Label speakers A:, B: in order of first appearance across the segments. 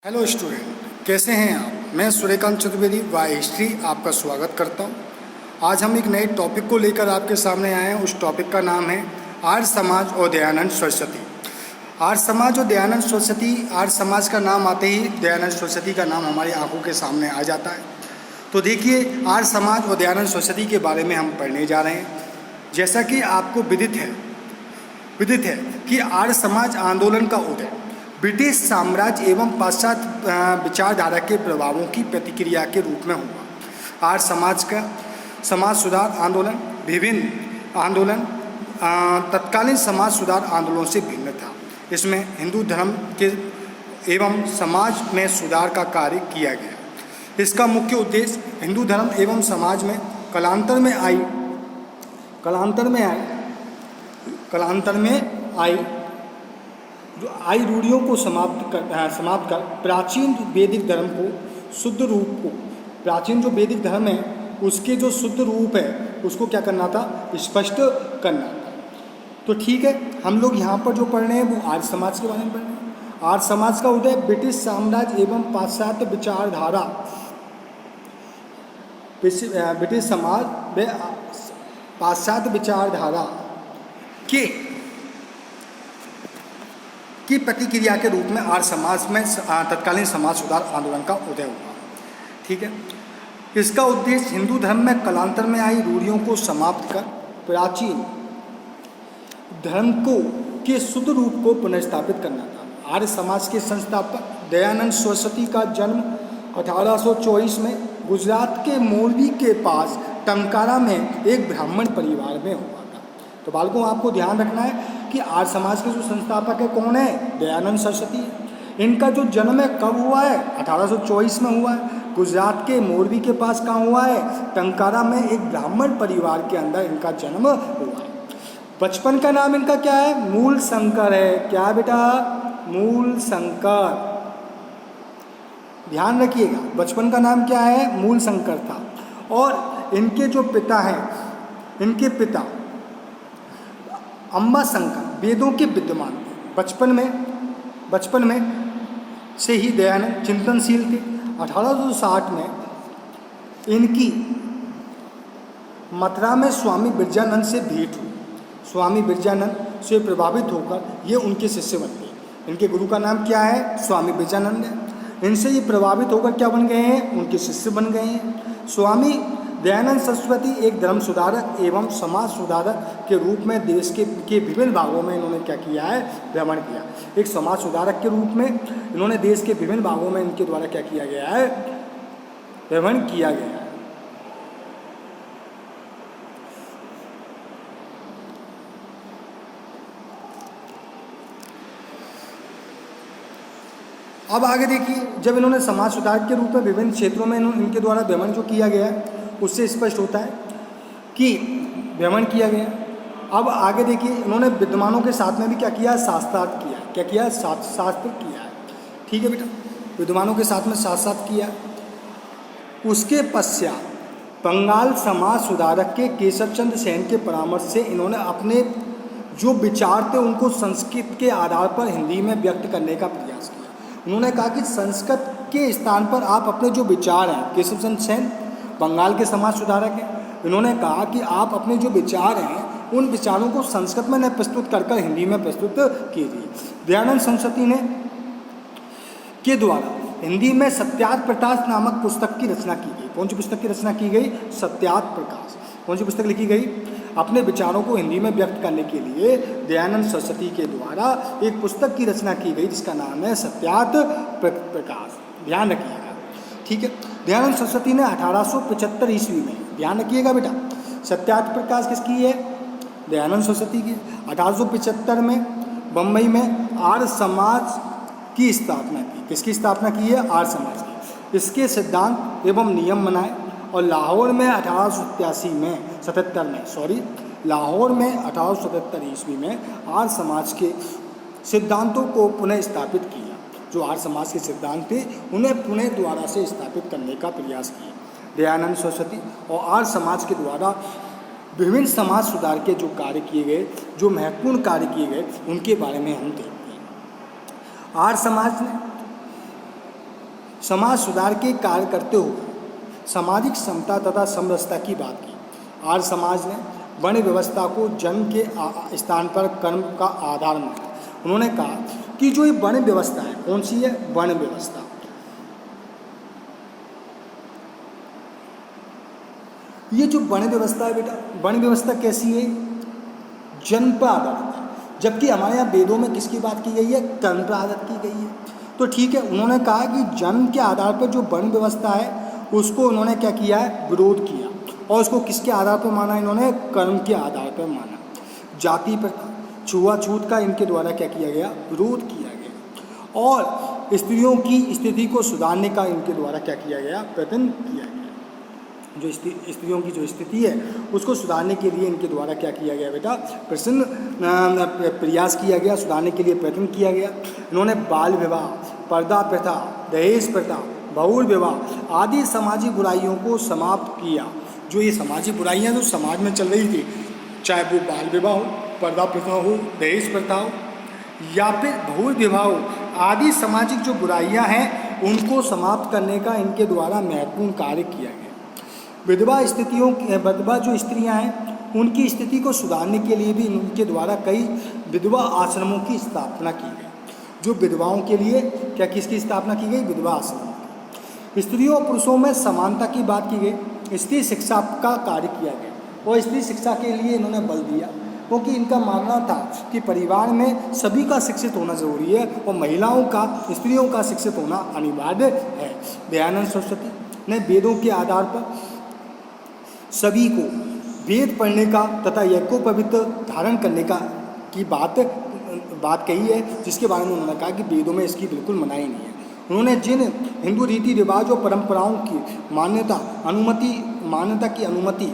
A: Hello student, कैसे हैं आप। मैं सूर्यकांत चतुर्वेदी वाई हिस्ट्री आपका स्वागत करता हूं। आज हम एक नए टॉपिक को लेकर आपके सामने आए हैं। उस टॉपिक का नाम है आर्य समाज और दयानंद सरस्वती। आर्य समाज और दयानंद सरस्वती, आर्य समाज का नाम आते ही दयानंद सरस्वती का नाम हमारी आंखों के सामने आ जाता है। तो देखिए, आर्य समाज और दयानंद सरस्वती के बारे में हम पढ़ने जा रहे हैं। जैसा कि आपको विदित है कि आर्य समाज आंदोलन का उदय ब्रिटिश साम्राज्य एवं पाश्चात्य विचारधारा के प्रभावों की प्रतिक्रिया के रूप में हुआ। आर्य समाज का समाज सुधार आंदोलन विभिन्न आंदोलन तत्कालीन समाज सुधार आंदोलनों से भिन्न था। इसमें हिंदू धर्म के एवं समाज में सुधार का कार्य किया गया। इसका मुख्य उद्देश्य हिंदू धर्म एवं समाज में कालांतर में आई रूढ़ियों को समाप्त कर प्राचीन वैदिक धर्म को शुद्ध रूप को, प्राचीन जो वैदिक धर्म है उसके जो शुद्ध रूप है उसको क्या करना था, स्पष्ट करना था। तो ठीक है, हम लोग यहाँ पर जो पढ़ रहे हैं वो आर्य समाज के बारे में पढ़ रहे हैं। आर्य समाज का उदय ब्रिटिश साम्राज्य एवं पाश्चात्य विचारधारा, ब्रिटिश समाज में पाश्चात्य विचारधारा की प्रतिक्रिया के रूप में आर्य समाज में तत्कालीन समाज सुधार आंदोलन का उदय हुआ। ठीक है, इसका उद्देश्य हिंदू धर्म में कालांतर में आई रूढ़ियों को समाप्त कर प्राचीन धर्म के शुद्ध रूप को पुनर्स्थापित करना था। आर्य समाज के संस्थापक दयानंद सरस्वती का जन्म 1824 में गुजरात के मोरबी के पास टंकारा में एक ब्राह्मण परिवार में हुआ था। तो बालकों, आपको ध्यान रखना है कि आर्य समाज के जो संस्थापक है कौन है, दयानंद सरस्वती है। इनका जो जन्म है कब हुआ है, 1824 में हुआ है। गुजरात के मोरबी के पास कहाँ हुआ है, टंकारा में एक ब्राह्मण परिवार के अंदर इनका जन्म हुआ है। बचपन का नाम इनका क्या है, मूल शंकर है। क्या बेटा, मूल शंकर। ध्यान रखिएगा, बचपन का नाम क्या है, मूल शंकर था। और इनके जो पिता हैं, इनके पिता अम्बा शंकर वेदों के विद्वान थे। बचपन में से ही दयानंद चिंतनशील थे। 1860 में इनकी मथुरा में स्वामी बिरजानंद से भेंट हुई। स्वामी बिरजानंद से प्रभावित होकर ये उनके शिष्य बन गए। इनके गुरु का नाम क्या है, स्वामी बिरजानंद है। इनसे ये प्रभावित होकर क्या बन गए हैं, उनके शिष्य बन गए हैं। स्वामी दयानंद सरस्वती एक धर्म सुधारक एवं समाज सुधारक के रूप में देश के विभिन्न भागों में इन्होंने क्या किया है, भ्रमण किया। एक समाज सुधारक के रूप में इन्होंने देश के विभिन्न भागों में इनके द्वारा क्या किया गया है, भ्रमण किया गया है। अब आगे देखिए, जब इन्होंने समाज सुधारक के रूप में विभिन्न क्षेत्रों में इनके द्वारा भ्रमण जो किया गया है उससे स्पष्ट होता है कि भ्रमण किया गया। अब आगे देखिए, इन्होंने विद्वानों के साथ में भी क्या किया, शास्त्रार्थ किया। क्या किया, शास्त्र किया है। ठीक है बेटा, विद्वानों के साथ में शास्त्रार्थ किया। उसके पश्चात बंगाल समाज सुधारक के केशव चंद्र सेन के परामर्श से इन्होंने अपने जो विचार थे उनको संस्कृत के आधार पर हिंदी में व्यक्त करने का प्रयास किया। उन्होंने कहा कि संस्कृत के स्थान पर आप अपने जो विचार हैं, केशव चंद्र सेन बंगाल के समाज सुधारक हैं, इन्होंने कहा कि आप अपने जो विचार हैं उन विचारों को संस्कृत में न प्रस्तुत कर हिंदी में प्रस्तुत कीजिए। दयानंद सरस्वती ने के द्वारा हिंदी में सत्यार्थ प्रकाश नामक पुस्तक की रचना की गई। कौन सी पुस्तक की रचना की गई, सत्यार्थ प्रकाश। कौन सी पुस्तक लिखी गई, अपने विचारों को हिंदी में व्यक्त करने के लिए दयानंद सरस्वती के द्वारा एक पुस्तक की रचना की गई जिसका नाम है सत्यार्थ प्रकाश। ध्यान रखिएगा, ठीक है। दयानंद सरस्वती ने 1875 ईस्वी में, ध्यान रखिएगा बेटा, सत्यार्थ प्रकाश किसकी है, दयानंद सरस्वती की। 1875 में बम्बई में आर्य समाज की स्थापना की। किसकी स्थापना की है, आर्य समाज की। इसके सिद्धांत एवं नियम बनाए और लाहौर में 1877 ईस्वी में आर्य समाज के सिद्धांतों को पुनः स्थापित किया। जो आर्य समाज के सिद्धांत थे उन्हें पुनः द्वारा से स्थापित करने का प्रयास किया दयानंद सरस्वती। और आर्य समाज के द्वारा विभिन्न समाज सुधार के जो कार्य किए गए, जो महत्वपूर्ण कार्य किए गए, उनके बारे में हम देखते हैं। आर्य समाज ने समाज सुधार के कार्य करते हुए सामाजिक समता तथा समरसता की बात की। आर्य समाज ने वर्ण व्यवस्था को जन्म के स्थान पर कर्म का आधार माना। उन्होंने कहा कि जो ये वर्ण व्यवस्था है, कौन सी है? वर्ण व्यवस्था। ये जो वर्ण व्यवस्था है बेटा, वर्ण व्यवस्था कैसी है? जन्म पर आधारित है। जबकि हमारे यहाँ वेदों में किसकी बात की गई है? कर्म पर आधारित की गई है। तो ठीक है, उन्होंने कहा कि जन्म के आधार पर जो वर्ण व्यवस्था है उसको उन्होंने क्या किया है? विरोध किया। और उसको किसके आधार पर माना? इन्होंने कर्म के आधार पर माना। जाति प्रथा, छुआछूत का इनके द्वारा क्या किया गया? विरोध किया गया। और स्त्रियों की स्थिति को सुधारने का इनके द्वारा क्या किया गया? प्रयत्न किया गया। जो स्त्रियों की जो स्थिति है उसको सुधारने के लिए इनके द्वारा क्या किया गया बेटा? प्रयास किया गया, सुधारने के लिए प्रयत्न किया गया। इन्होंने बाल विवाह, पर्दा प्रथा, दहेज प्रथा, बहुल विवाह आदि सामाजिक बुराइयों को समाप्त किया। जो ये सामाजिक बुराइयां जो समाज में चल रही थी, चाहे वो बाल विवाह हो, पर्दा प्रथा हो, दहेज प्रथा हो या फिर बहुल विवाह हो, आदि सामाजिक जो बुराइयां हैं उनको समाप्त करने का इनके द्वारा महत्वपूर्ण कार्य किया गया। विधवा जो स्त्रियां हैं उनकी स्थिति को सुधारने के लिए भी उनके द्वारा कई विधवा आश्रमों की स्थापना की गई। जो विधवाओं के लिए क्या किसकी स्थापना की गई? विधवा आश्रम। स्त्रियों और पुरुषों में समानता की बात की गई। स्त्री शिक्षा का कार्य किया गया और स्त्री शिक्षा के लिए इन्होंने बल दिया, क्योंकि इनका मानना था कि परिवार में सभी का शिक्षित होना जरूरी है और महिलाओं का, स्त्रियों का शिक्षित होना अनिवार्य है। दयानंद सरस्वती ने वेदों के आधार पर सभी को वेद पढ़ने का तथा यज्ञोपवीत धारण करने का की बात कही है, जिसके बारे में उन्होंने कहा कि वेदों में इसकी बिल्कुल मनाही नहीं है। उन्होंने जिन हिंदू रीति रिवाज और परंपराओं की मान्यता की अनुमति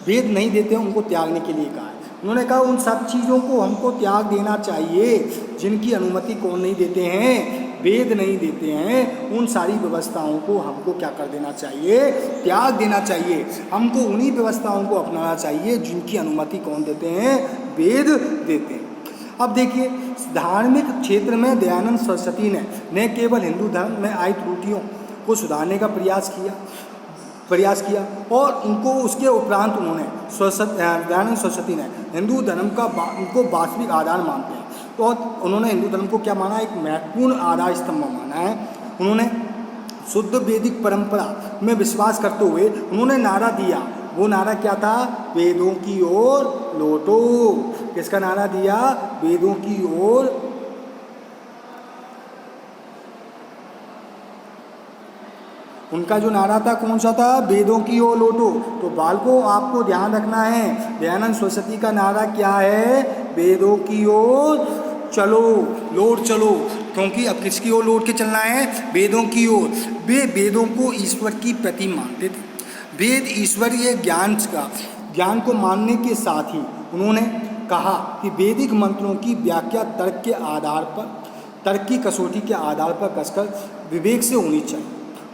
A: वेद नहीं देते उनको त्यागने के लिए कहा है। उन्होंने कहा उन सब चीज़ों को हमको त्याग देना चाहिए जिनकी अनुमति कौन नहीं देते हैं? वेद नहीं देते हैं। उन सारी व्यवस्थाओं को हमको क्या कर देना चाहिए? त्याग देना चाहिए। हमको उन्हीं व्यवस्थाओं को अपनाना चाहिए जिनकी अनुमति कौन देते हैं? वेद देते हैं। अब देखिए, धार्मिक क्षेत्र में दयानंद सरस्वती ने न केवल हिंदू धर्म में आई त्रुटियों को सुधारने का प्रयास किया और उनको उसके उपरांत उन्होंने दयानंद सरस्वती ने हिंदू धर्म का उनको वास्तविक आधार मानते हैं। तो उन्होंने हिंदू धर्म को क्या माना? एक महत्वपूर्ण आधार स्तंभ माना है। उन्होंने शुद्ध वैदिक परंपरा में विश्वास करते हुए उन्होंने नारा दिया। वो नारा क्या था? वेदों की ओर लौटो। किसका नारा दिया? वेदों की ओर। उनका जो नारा था कौन सा था? वेदों की ओर लौटो। तो बालकों, आपको ध्यान रखना है, दयानंद सरस्वती का नारा क्या है? वेदों की ओर चलो, लौट चलो। क्योंकि अब किसकी ओर लौट के चलना है? वेदों की ओर। वे वेदों को ईश्वर की प्रतिमा मानते थे। वेद ईश्वरीय ज्ञान को मानने के साथ ही उन्होंने कहा कि वैदिक मंत्रों की व्याख्या तर्क की कसौटी के आधार पर कसकर विवेक से होनी चाहिए।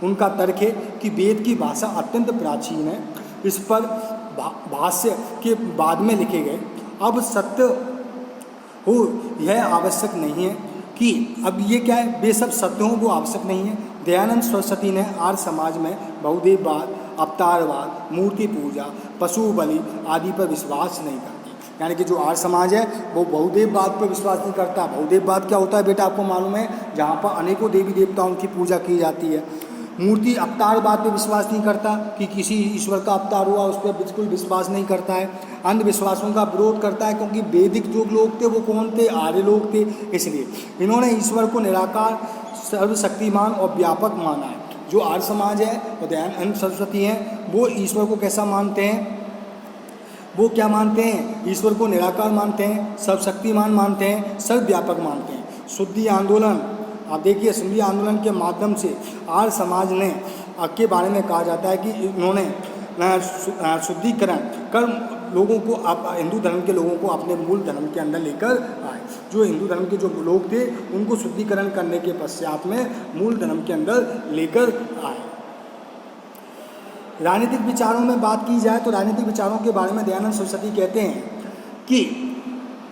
A: उनका तर्क है कि वेद की भाषा अत्यंत प्राचीन है। इस पर भाष्य के बाद में लिखे गए अब सत्य हो यह आवश्यक नहीं है कि अब ये क्या है? वे सब सत्य हो वो आवश्यक नहीं है। दयानंद सरस्वती ने आर्य समाज में बहुदेववाद, अवतारवाद, मूर्ति पूजा, पशु बलि आदि पर विश्वास नहीं करती। यानी कि जो आर्य समाज है वो बहुदेववाद पर विश्वास नहीं करता। बहुदेववाद क्या होता है बेटा? आपको मालूम है, जहाँ पर अनेकों देवी देवताओं की पूजा की जाती है। मूर्ति अवतारवाद पे विश्वास नहीं करता कि किसी ईश्वर का अवतार हुआ, उस पर बिल्कुल विश्वास नहीं करता है। अंधविश्वासों का विरोध करता है, क्योंकि वैदिक जो लोग थे वो कौन थे? आर्य लोग थे। इसलिए इन्होंने ईश्वर को निराकार, सर्वशक्तिमान और व्यापक माना है। जो आर्य समाज है और दयानंद सरस्वती हैं वो ईश्वर को कैसा मानते हैं? वो क्या मानते हैं? ईश्वर को निराकार मानते हैं, सर्वशक्तिमान मानते हैं, सर्वव्यापक मानते हैं। शुद्धि आंदोलन, आप देखिए, शुद्धि आंदोलन के माध्यम से आर्य समाज ने के बारे में कहा जाता है कि इन्होंने शुद्धिकरण कर लोगों को, हिंदू धर्म के लोगों को अपने मूल धर्म के अंदर लेकर आए। जो हिंदू धर्म के जो लोग थे उनको शुद्धिकरण करने के पश्चात में मूल धर्म के अंदर लेकर आए। राजनीतिक विचारों में बात की जाए तो राजनीतिक विचारों के बारे में दयानंद सरस्वती कहते हैं कि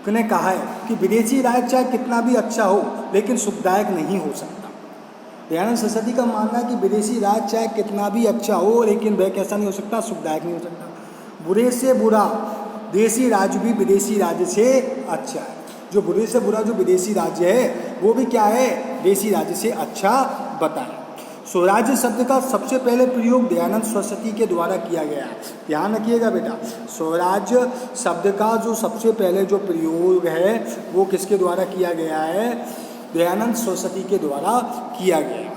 A: ने कहा है कि विदेशी राज चाहे कितना भी अच्छा हो लेकिन सुखदायक नहीं हो सकता। दयानंद सरस्वती का मानना है कि विदेशी राज चाहे कितना भी अच्छा हो, लेकिन वह कैसा नहीं हो सकता, सुखदायक नहीं हो सकता। बुरे से बुरा देसी राज्य भी विदेशी राज्य से अच्छा है। जो बुरे से बुरा जो विदेशी राज्य है वो भी क्या है, देसी राज्य से अच्छा बताएं। स्वराज्य शब्द का सबसे पहले प्रयोग दयानंद सरस्वती के द्वारा किया गया है। ध्यान रखिएगा बेटा, स्वराज्य शब्द का जो सबसे पहले जो प्रयोग है वो किसके द्वारा किया गया है, दयानंद सरस्वती के द्वारा किया गया।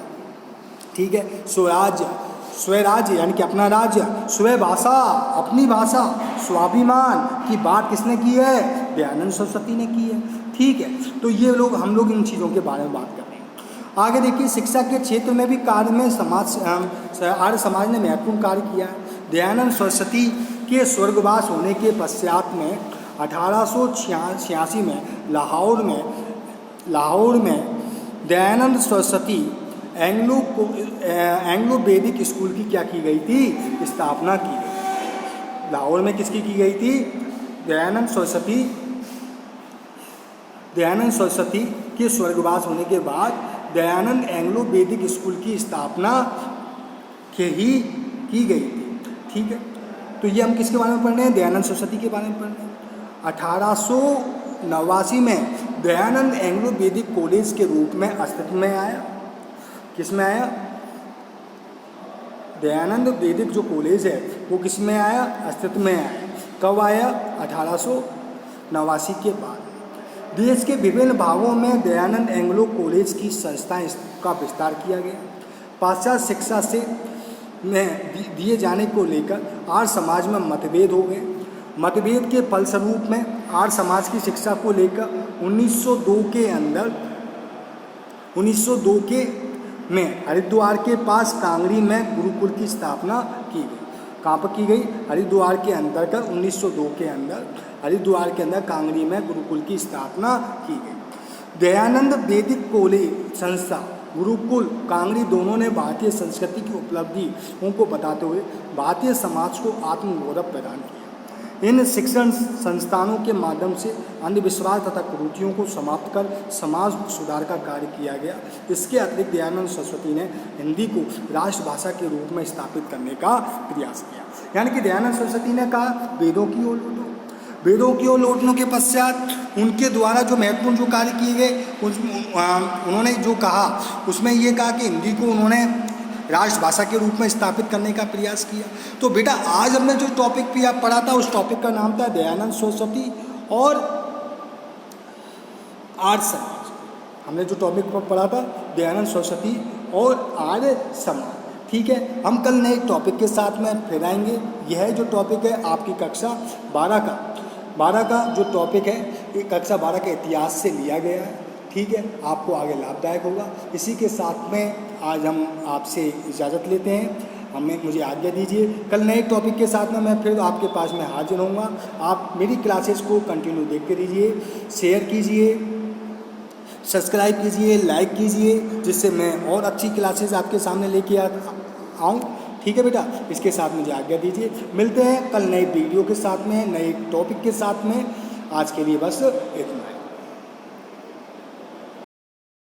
A: ठीक है, स्वराज्य, स्वराज्य यानी कि अपना राज्य, स्वभाषा अपनी भाषा, स्वाभिमान की बात किसने की है, दयानंद सरस्वती ने की है। ठीक है, तो ये लोग हम लोग इन चीज़ों के बारे में बात कर रहे हैं। आगे देखिए, शिक्षा के क्षेत्र में भी कार्य में आर्य समाज ने महत्वपूर्ण कार्य किया है। दयानंद सरस्वती के स्वर्गवास होने के पश्चात में 1886 में लाहौर में दयानंद सरस्वती एंग्लो वैदिक स्कूल की क्या की गई थी, स्थापना की गई। लाहौर में किसकी की गई थी, दयानंद सरस्वती के स्वर्गवास होने के बाद दयानंद एंग्लो वैदिक स्कूल की स्थापना की गई थी। ठीक है, तो ये हम किसके बारे में पढ़ रहे हैं, दयानंद सरस्वती के बारे में पढ़ रहे हैं। 1889 में दयानंद एंग्लो वैदिक कॉलेज के रूप में अस्तित्व में आया। किस में आया, दयानंद वैदिक जो कॉलेज है वो किस में आया, अस्तित्व में आया। कब आया, 1889 के बाद। देश के विभिन्न भागों में दयानंद एंग्लो कॉलेज की संस्थाएं का विस्तार किया गया। पाश्चात्य शिक्षा से में दिए जाने को लेकर आर्य समाज में मतभेद हो गए। मतभेद के फलस्वरूप में आर्य समाज की शिक्षा को लेकर 1902 में हरिद्वार के पास कांगड़ी में गुरुकुल की स्थापना की गई। कहाँ पर की गई, हरिद्वार के अंतर्गत 1902 के अंदर हरिद्वार के अंदर कांगड़ी में गुरुकुल की स्थापना की गई। दयानंद वैदिक कॉलेज संस्था, गुरुकुल, कांगड़ी दोनों ने भारतीय संस्कृति की उपलब्धियों को बताते हुए भारतीय समाज को आत्मगौरव प्रदान किया। इन शिक्षण संस्थानों के माध्यम से अंधविश्वास तथा कुरीतियों को समाप्त कर समाज सुधार का कार्य किया गया। इसके अतिरिक्त दयानंद सरस्वती ने हिंदी को राष्ट्रभाषा के रूप में स्थापित करने का प्रयास किया। यानी कि दयानंद सरस्वती ने कहा वेदों की ओर लौटो। वेदों की ओर लौटने के पश्चात उनके द्वारा जो महत्वपूर्ण जो कार्य किए गए उन्होंने जो कहा उसमें ये कहा कि हिंदी को उन्होंने राष्ट्रभाषा के रूप में स्थापित करने का प्रयास किया। तो बेटा आज हमने जो टॉपिक पढ़ा था उस टॉपिक का नाम था दयानंद सरस्वती और आर्य समाज। हमने जो टॉपिक पढ़ा था दयानंद सरस्वती और आर्य समाज। ठीक है, हम कल नए टॉपिक के साथ में फिर आएंगे। यह जो टॉपिक है आपकी कक्षा 12 का जो टॉपिक है कक्षा 12 के इतिहास से लिया गया है। ठीक है, आपको आगे लाभदायक होगा। इसी के साथ में आज हम आपसे इजाज़त लेते हैं। मुझे आज्ञा दीजिए। कल नए टॉपिक के साथ में मैं फिर आपके पास में हाजिर होऊंगा। आप मेरी क्लासेस को कंटिन्यू देखते रहिए, शेयर कीजिए, सब्सक्राइब कीजिए, लाइक कीजिए, जिससे मैं और अच्छी क्लासेस आपके सामने लेके आऊँ। ठीक है बेटा, इसके साथ मुझे आज्ञा दीजिए। मिलते हैं कल नए वीडियो के साथ में, नए टॉपिक के साथ में। आज के लिए बस इतना है।